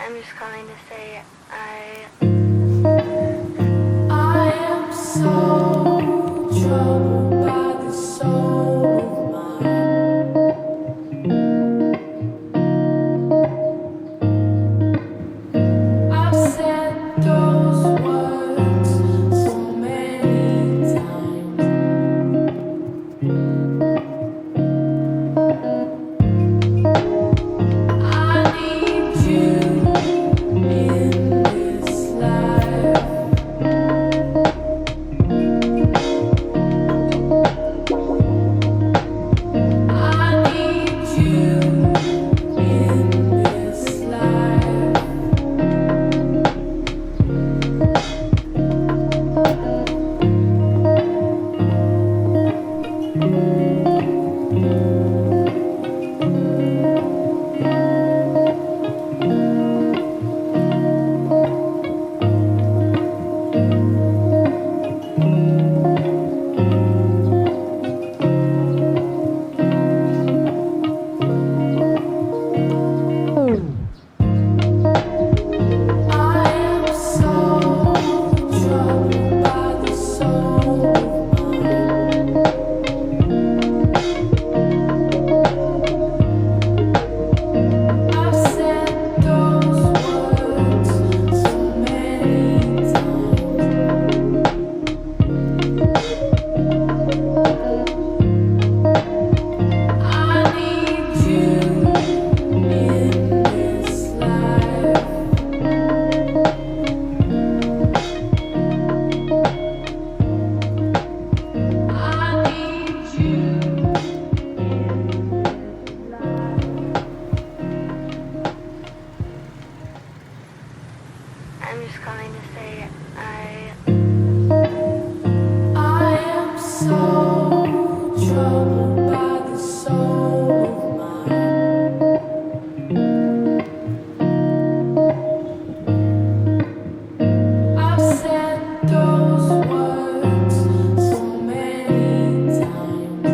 I'm just calling to say I am so troubled by the soul of mine. I've said those words so many times. I need you in this life. I need you in this life. I am so troubled by the soul of mine. I've said those words so many times. I need you in this life. I need you in this life. I'm just calling to say I am so troubled by the soul of mine. I've said those words so many times.